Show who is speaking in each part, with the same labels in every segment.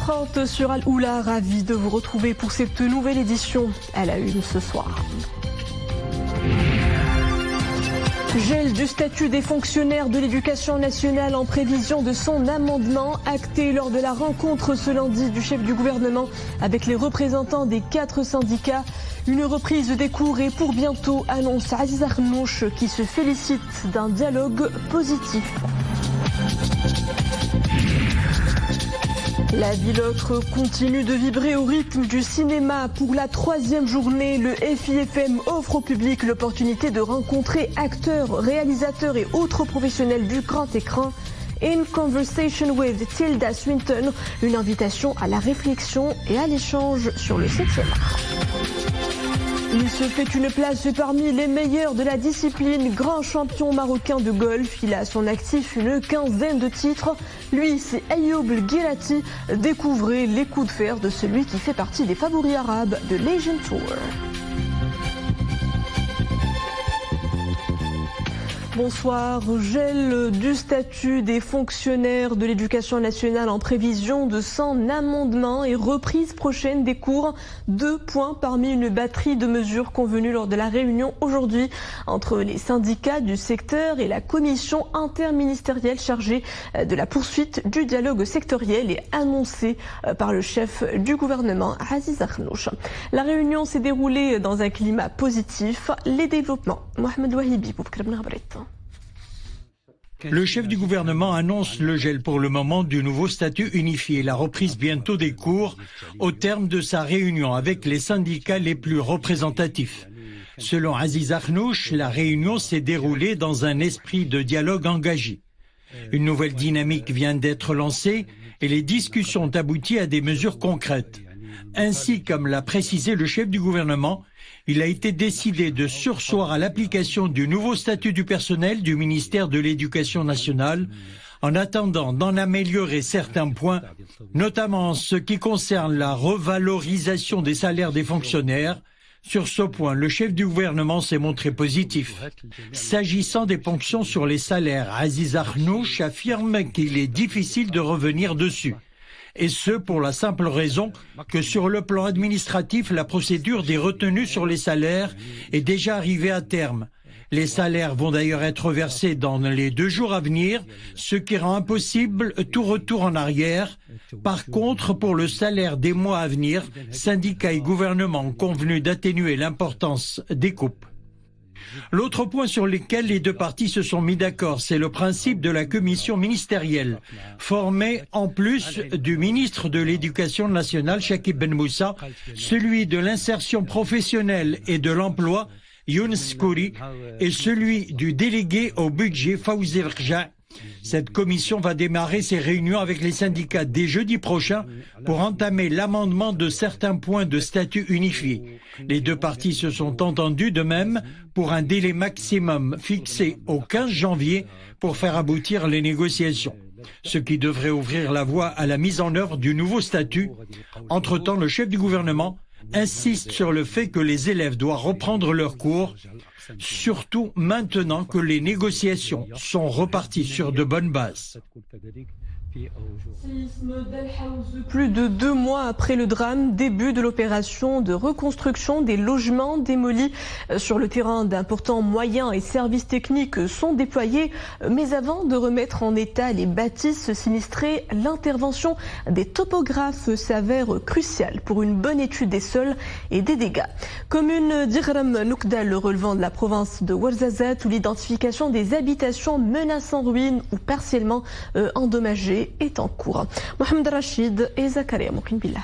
Speaker 1: 6h30 sur Al-Oula, ravi de vous retrouver pour cette nouvelle édition à la une ce soir. Gel du statut des fonctionnaires de l'éducation nationale en prévision de son amendement acté lors de la rencontre ce lundi du chef du gouvernement avec les représentants des 4 syndicats. Une reprise des cours est pour bientôt, annonce Aziz Akhannouch qui se félicite d'un dialogue positif. La ville autre continue de vibrer au rythme du cinéma. Pour la 3e journée, le FIFM offre au public l'opportunité de rencontrer acteurs, réalisateurs et autres professionnels du grand écran. In Conversation with Tilda Swinton, une invitation à la réflexion et à l'échange sur le 7e art. Il se fait une place parmi les meilleurs de la discipline, grand champion marocain de golf. Il a à son actif une quinzaine de titres. Lui, c'est Ayoub Guelati. Découvrez les coups de fer de celui qui fait partie des favoris arabes de l'Asian Tour. Bonsoir. Gel du statut des fonctionnaires de l'éducation nationale en prévision de son amendement et reprise prochaine des cours. 2 points parmi une batterie de mesures convenues lors de la réunion aujourd'hui entre les syndicats du secteur et la commission interministérielle chargée de la poursuite du dialogue sectoriel et annoncée par le chef du gouvernement, Aziz Akhannouch. La réunion s'est déroulée dans un climat positif. Les développements. Mohamed Wahibi, Boubkar Ben Ghabret.
Speaker 2: Le chef du gouvernement annonce le gel pour le moment du nouveau statut unifié, la reprise bientôt des cours au terme de sa réunion avec les syndicats les plus représentatifs. Selon Aziz Akhannouch, la réunion s'est déroulée dans un esprit de dialogue engagé. Une nouvelle dynamique vient d'être lancée et les discussions ont abouti à des mesures concrètes. Ainsi, comme l'a précisé le chef du gouvernement, il a été décidé de surseoir à l'application du nouveau statut du personnel du ministère de l'Éducation nationale, en attendant d'en améliorer certains points, notamment en ce qui concerne la revalorisation des salaires des fonctionnaires. Sur ce point, le chef du gouvernement s'est montré positif. S'agissant des ponctions sur les salaires, Aziz Akhannouch affirme qu'il est difficile de revenir dessus. Et ce pour la simple raison que sur le plan administratif, la procédure des retenues sur les salaires est déjà arrivée à terme. Les salaires vont d'ailleurs être versés dans les 2 jours à venir, ce qui rend impossible tout retour en arrière. Par contre, pour le salaire des mois à venir, syndicats et gouvernement ont convenu d'atténuer l'importance des coupes. L'autre point sur lequel les 2 parties se sont mis d'accord, c'est le principe de la commission ministérielle, formée en plus du ministre de l'Éducation nationale, Chakib Ben Moussa, celui de l'insertion professionnelle et de l'emploi, Younes Kouri, et celui du délégué au budget, Fawzi Rja. Cette commission va démarrer ses réunions avec les syndicats dès jeudi prochain pour entamer l'amendement de certains points de statut unifié. Les 2 parties se sont entendues de même pour un délai maximum fixé au 15 janvier pour faire aboutir les négociations, ce qui devrait ouvrir la voie à la mise en œuvre du nouveau statut. Entre-temps, le chef du gouvernement insiste sur le fait que les élèves doivent reprendre leurs cours, surtout maintenant que les négociations sont reparties sur de bonnes bases.
Speaker 1: Séisme d'Al-Haouz, plus de 2 mois après le drame, début de l'opération de reconstruction des logements démolis sur le terrain. D'importants moyens et services techniques sont déployés, mais avant de remettre en état les bâtisses sinistrées, l'intervention des topographes s'avère cruciale pour une bonne étude des sols et des dégâts. Commune d'Ighram Noukdal relevant de la province de Ouarzazate, où l'identification des habitations menaçant ruines ou partiellement endommagées est en cours. Mohamed Rachid et Zakaria Moukhinbillah.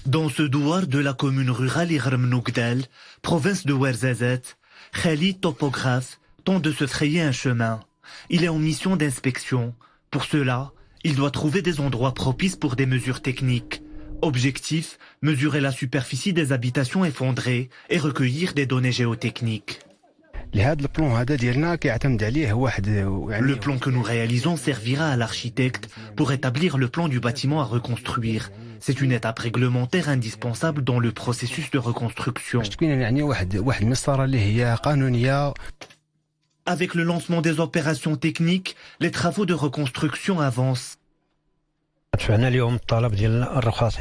Speaker 3: Dans ce douar de la commune rurale Ighram Noukdal, province de Ouarzazate, Khalid, topographe, tente de se frayer un chemin. Il est en mission d'inspection. Pour cela, il doit trouver des endroits propices pour des mesures techniques. Objectif, mesurer la superficie des habitations effondrées et recueillir des données géotechniques. Le plan que nous réalisons servira à l'architecte pour établir le plan du bâtiment à reconstruire. C'est une étape réglementaire indispensable dans le processus de reconstruction. Avec le lancement des opérations techniques, les travaux de reconstruction avancent.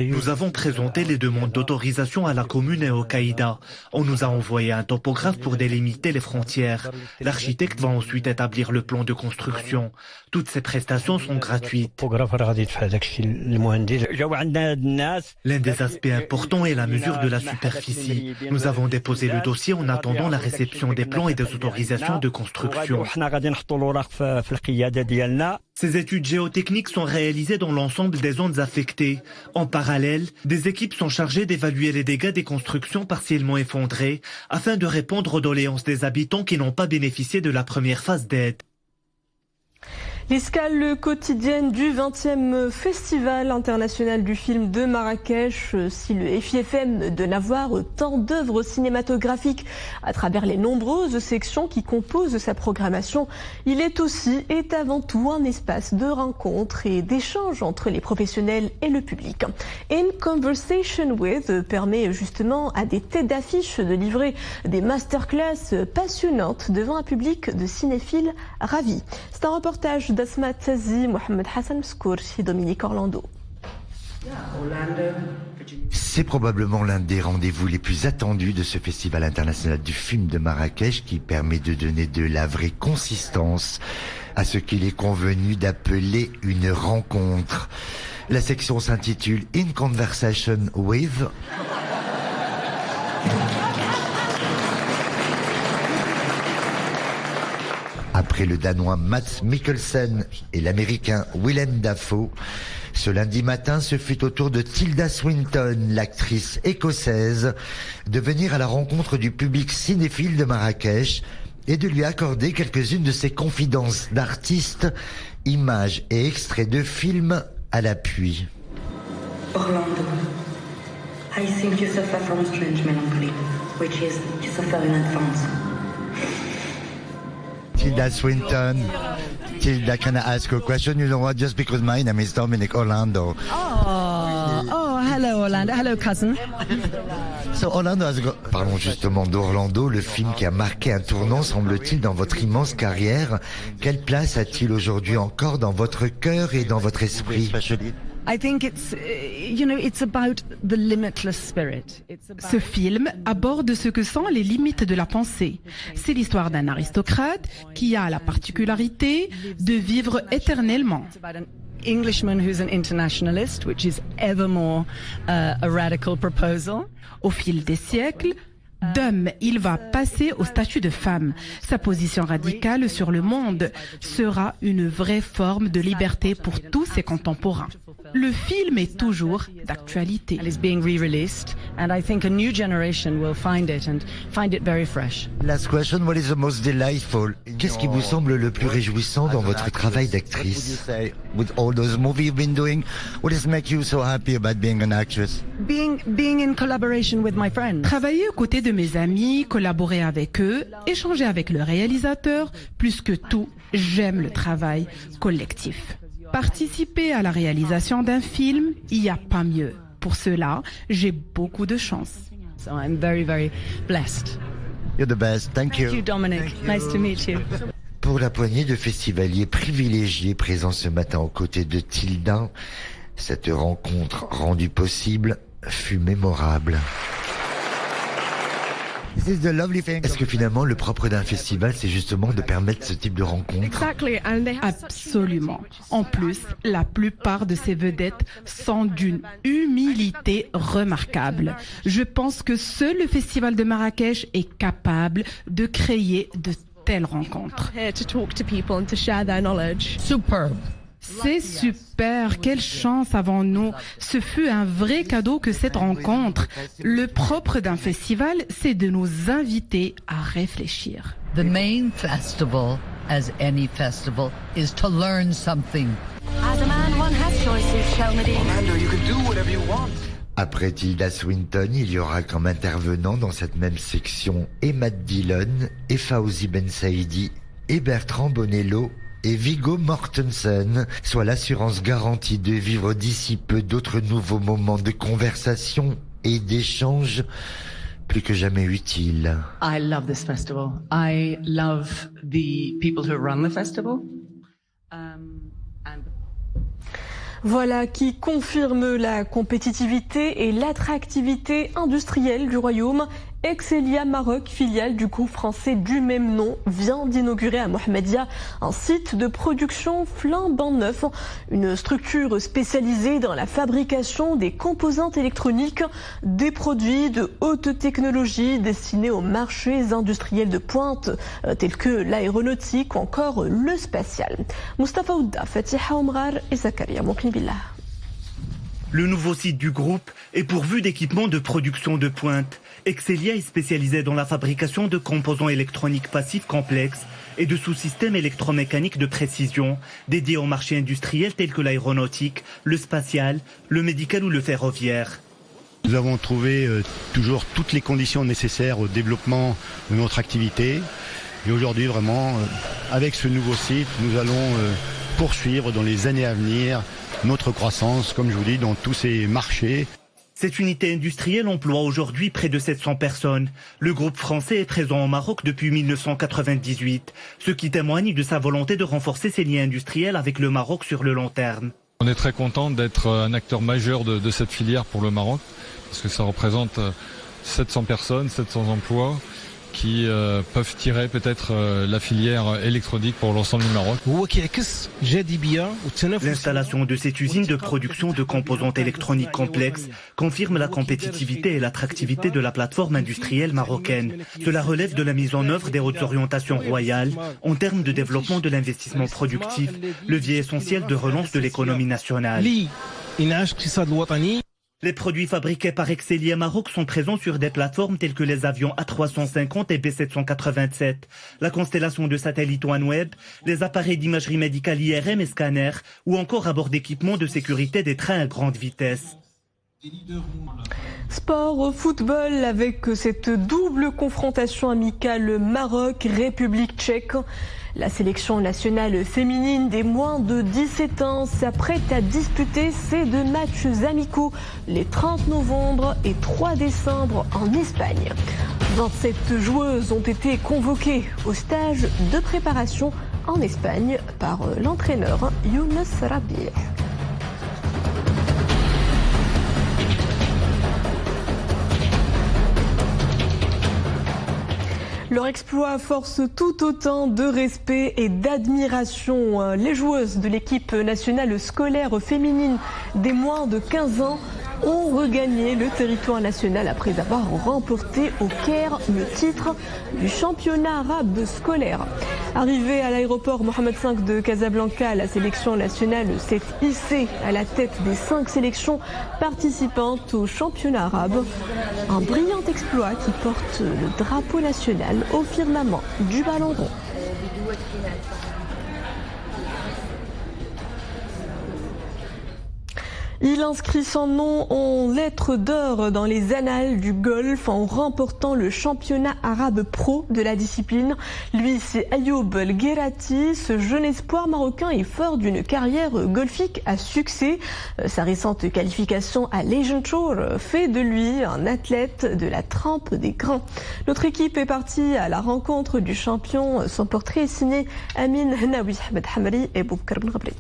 Speaker 3: Nous avons présenté les demandes d'autorisation à la commune et au Caïda. On nous a envoyé un topographe pour délimiter les frontières. L'architecte va ensuite établir le plan de construction. Toutes ces prestations sont gratuites. L'un des aspects importants est la mesure de la superficie. Nous avons déposé le dossier en attendant la réception des plans et des autorisations de construction. Ces études géotechniques sont réalisées dans l'ensemble des zones affectées. En parallèle, des équipes sont chargées d'évaluer les dégâts des constructions partiellement effondrées afin de répondre aux doléances des habitants qui n'ont pas bénéficié de la première phase d'aide.
Speaker 1: L'escale quotidienne du 20e Festival international du film de Marrakech. Si le FIFM donne à voir tant d'œuvres cinématographiques à travers les nombreuses sections qui composent sa programmation, il est aussi et avant tout un espace de rencontre et d'échange entre les professionnels et le public. In Conversation With permet justement à des têtes d'affiche de livrer des masterclass passionnantes devant un public de cinéphiles ravis. C'est un reportage d'Asma Tazi, Mohamed Hassan Mskour et Dominique Orlando.
Speaker 4: C'est probablement l'un des rendez-vous les plus attendus de ce Festival international du film de Marrakech qui permet de donner de la vraie consistance à ce qu'il est convenu d'appeler une rencontre. La section s'intitule In Conversation With. Après le Danois Mads Mikkelsen et l'Américain Willem Dafoe, ce lundi matin, ce fut au tour de Tilda Swinton, l'actrice écossaise, de venir à la rencontre du public cinéphile de Marrakech et de lui accorder quelques-unes de ses confidences d'artistes, images et extraits de films à l'appui.
Speaker 5: Orlando, I think you suffer from strange melancholy, which is you suffer in advance.
Speaker 4: Tilda Swinton. Tilda, can I ask you a question? You know what? Just because my name is Dominic Orlando.
Speaker 6: Oh, hello Orlando. Hello cousin.
Speaker 4: So Orlando has got... Parlons justement d'Orlando, le film qui a marqué un tournant, semble-t-il, dans votre immense carrière. Quelle place a-t-il aujourd'hui encore dans votre cœur et dans votre esprit?
Speaker 6: I think it's about the limitless spirit.
Speaker 7: Ce film aborde ce que sont les limites de la pensée. C'est l'histoire d'un aristocrate qui a la particularité de vivre éternellement.
Speaker 6: Englishman who's an internationalist, which is ever more a radical proposal.
Speaker 7: Au fil des siècles, d'homme, il va passer au statut de femme. Sa position radicale sur le monde sera une vraie forme de liberté pour tous ses contemporains. Le film est toujours d'actualité.
Speaker 6: And it's being re-released, and I think a new generation will find it and find it very fresh.
Speaker 4: Last question, what is the most delightful? Qu'est-ce qui vous semble le plus réjouissant dans votre travail d'actrice? With all those movies you've been doing, what does make you so happy about being an actress?
Speaker 6: Being in collaboration with my friends.
Speaker 7: Travailler aux côtés de mes amis, collaborer avec eux, échanger avec le réalisateur, plus que tout, j'aime le travail collectif. Participer à la réalisation d'un film, il n'y a pas mieux. Pour cela, j'ai beaucoup de chance.
Speaker 6: So I'm very, very blessed.
Speaker 4: You're the best. Thank you.
Speaker 6: Thank you, Dominic. Nice to meet you.
Speaker 4: Pour la poignée de festivaliers privilégiés présents ce matin aux côtés de Tilda, cette rencontre rendue possible fut mémorable. Est-ce que finalement le propre d'un festival, c'est justement de permettre ce type de rencontre?
Speaker 7: Absolument. En plus, la plupart de ces vedettes sont d'une humilité remarquable. Je pense que seul le Festival de Marrakech est capable de créer de telles rencontres.
Speaker 6: Superb.
Speaker 7: C'est super, quelle chance avons-nous. Ce fut un vrai cadeau que cette rencontre. Le propre d'un festival, c'est de nous inviter à réfléchir.
Speaker 8: The main festival, as any festival, is to learn something.
Speaker 5: As a man, one has choices, Shelmedy.
Speaker 9: Orlando, you can do whatever you want.
Speaker 4: Après Tilda Swinton, il y aura comme intervenants dans cette même section et Matt Dillon, et Fawzi Ben Saïdi, et Bertrand Bonello, et Viggo Mortensen, soit l'assurance garantie de vivre d'ici peu d'autres nouveaux moments de conversation et d'échange plus que jamais utiles.
Speaker 10: I love this festival. I love the people who run the festival.
Speaker 1: Voilà qui confirme la compétitivité et l'attractivité industrielle du royaume. Excelia Maroc, filiale du groupe français du même nom, vient d'inaugurer à Mohammedia un site de production flambant neuf, une structure spécialisée dans la fabrication des composantes électroniques, des produits de haute technologie destinés aux marchés industriels de pointe tels que l'aéronautique ou encore le spatial. Mustafa Ouda, Fatiha Omrar et Zakaria Mouknibillah.
Speaker 3: Le nouveau site du groupe est pourvu d'équipements de production de pointe. Excelia est spécialisé dans la fabrication de composants électroniques passifs complexes et de sous-systèmes électromécaniques de précision dédiés aux marchés industriels tels que l'aéronautique, le spatial, le médical ou le ferroviaire.
Speaker 11: Nous avons trouvé toujours toutes les conditions nécessaires au développement de notre activité. Et aujourd'hui, vraiment, avec ce nouveau site, nous allons poursuivre dans les années à venir notre croissance, comme je vous dis, dans tous ces marchés.
Speaker 3: Cette unité industrielle emploie aujourd'hui près de 700 personnes. Le groupe français est présent au Maroc depuis 1998, ce qui témoigne de sa volonté de renforcer ses liens industriels avec le Maroc sur le long terme.
Speaker 12: On est très content d'être un acteur majeur de cette filière pour le Maroc, parce que ça représente 700 personnes, 700 emplois, qui peuvent tirer peut-être la filière électronique pour l'ensemble du Maroc.
Speaker 3: L'installation de cette usine de production de composantes électroniques complexes confirme la compétitivité et l'attractivité de la plateforme industrielle marocaine. Cela relève de la mise en œuvre des hautes orientations royales en termes de développement de l'investissement productif, levier essentiel de relance de l'économie nationale. Les produits fabriqués par Excelia Maroc sont présents sur des plateformes telles que les avions A350 et B787, la constellation de satellites OneWeb, les appareils d'imagerie médicale IRM et scanners, ou encore à bord d'équipements de sécurité des trains à grande vitesse.
Speaker 1: Sport, football avec cette double confrontation amicale Maroc-République tchèque. La sélection nationale féminine des moins de 17 ans s'apprête à disputer ses deux matchs amicaux les 30 novembre et 3 décembre en Espagne. 27 joueuses ont été convoquées au stage de préparation en Espagne par l'entraîneur Younes Rabi. Leur exploit force tout autant de respect et d'admiration. Les joueuses de l'équipe nationale scolaire féminine des moins de 15 ans ont regagné le territoire national après avoir remporté au Caire le titre du championnat arabe scolaire. Arrivée à l'aéroport Mohamed V de Casablanca, la sélection nationale s'est hissée à la tête des 5 sélections participantes au championnat arabe. Un brillant exploit qui porte le drapeau national au firmament du ballon rond. Il inscrit son nom en lettres d'or dans les annales du golf en remportant le championnat arabe pro de la discipline. Lui, c'est Ayoub El Guerati. Ce jeune espoir marocain est fort d'une carrière golfique à succès. Sa récente qualification à l'Asian Tour fait de lui un athlète de la trempe des grands. Notre équipe est partie à la rencontre du champion. Son portrait est signé Amin Hnaoui, Ahmed Hamri et Boubkar Ben Ghabrit.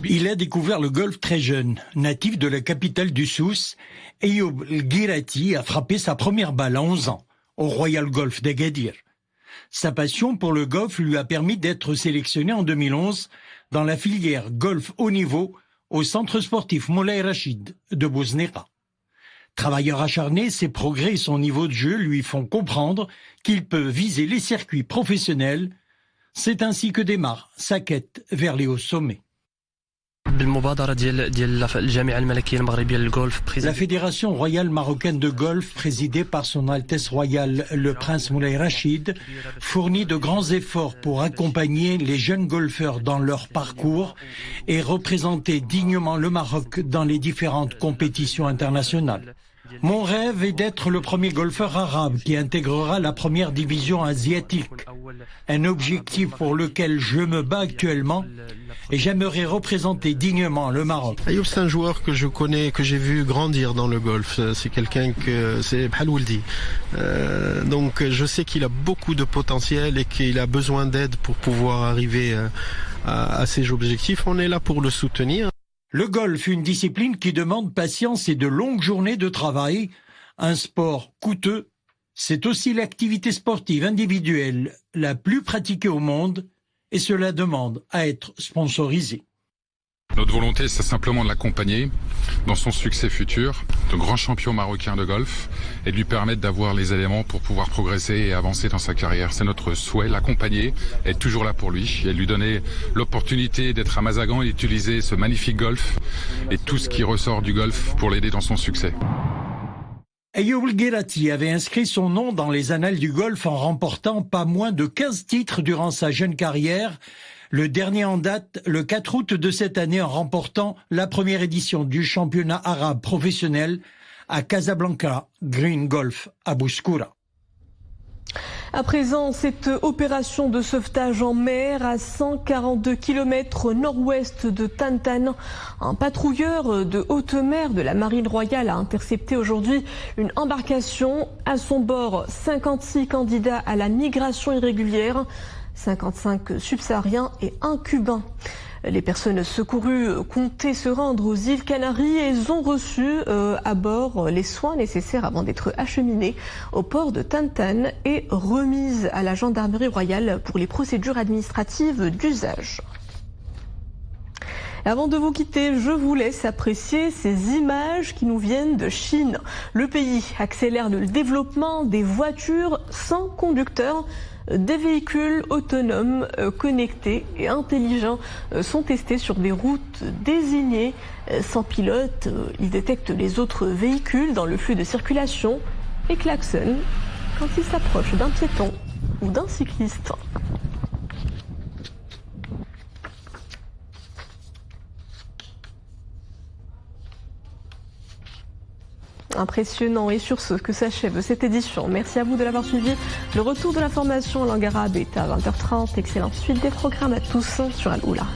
Speaker 2: Il a découvert le golf très jeune. Natif de la capitale du Souss, Ayoub El Guerati a frappé sa première balle à 11 ans, au Royal Golf d'Agadir. Sa passion pour le golf lui a permis d'être sélectionné en 2011 dans la filière golf haut niveau au centre sportif Moulay Rachid de Bouznera. Travailleur acharné, ses progrès et son niveau de jeu lui font comprendre qu'il peut viser les circuits professionnels. C'est ainsi que démarre sa quête vers les hauts sommets. La Fédération royale marocaine de golf, présidée par son Altesse royale le prince Moulay Rachid, fournit de grands efforts pour accompagner les jeunes golfeurs dans leur parcours et représenter dignement le Maroc dans les différentes compétitions internationales. Mon rêve est d'être le premier golfeur arabe qui intégrera la première division asiatique, un objectif pour lequel je me bats actuellement et j'aimerais représenter dignement le Maroc.
Speaker 13: Ayoub, c'est un joueur que je connais, que j'ai vu grandir dans le golf. C'est quelqu'un que c'est Bhalouldi. Donc je sais qu'il a beaucoup de potentiel et qu'il a besoin d'aide pour pouvoir arriver à ses objectifs, on est là pour le soutenir.
Speaker 2: Le golf, une discipline qui demande patience et de longues journées de travail. Un sport coûteux, c'est aussi l'activité sportive individuelle la plus pratiquée au monde et cela demande à être sponsorisé.
Speaker 14: Notre volonté, c'est simplement de l'accompagner dans son succès futur, de grand champion marocain de golf, et de lui permettre d'avoir les éléments pour pouvoir progresser et avancer dans sa carrière. C'est notre souhait, l'accompagner, être toujours là pour lui, et lui donner l'opportunité d'être à Mazagan et d'utiliser ce magnifique golf et tout ce qui ressort du golf pour l'aider dans son succès.
Speaker 2: Ayoub El Guerati avait inscrit son nom dans les annales du golf en remportant pas moins de 15 titres durant sa jeune carrière. Le dernier en date, le 4 août de cette année, en remportant la première édition du championnat arabe professionnel à Casablanca, Green Golf à Bouskoura.
Speaker 1: À présent, cette opération de sauvetage en mer à 142 km au nord-ouest de Tantan. Un patrouilleur de haute mer de la Marine royale a intercepté aujourd'hui une embarcation. À son bord, 56 candidats à la migration irrégulière, 55 subsahariens et 1 cubain. Les personnes secourues comptaient se rendre aux îles Canaries et elles ont reçu à bord les soins nécessaires avant d'être acheminées au port de Tantan et remises à la gendarmerie royale pour les procédures administratives d'usage. Avant de vous quitter, je vous laisse apprécier ces images qui nous viennent de Chine. Le pays accélère le développement des voitures sans conducteur. Des véhicules autonomes, connectés et intelligents sont testés sur des routes désignées. Sans pilote, ils détectent les autres véhicules dans le flux de circulation et klaxonnent quand ils s'approchent d'un piéton ou d'un cycliste. Impressionnant, et sur ce que s'achève cette édition. Merci à vous de l'avoir suivi. Le retour de l'information en langue arabe est à 20h30. Excellente suite des programmes à tous sur Al-Oula.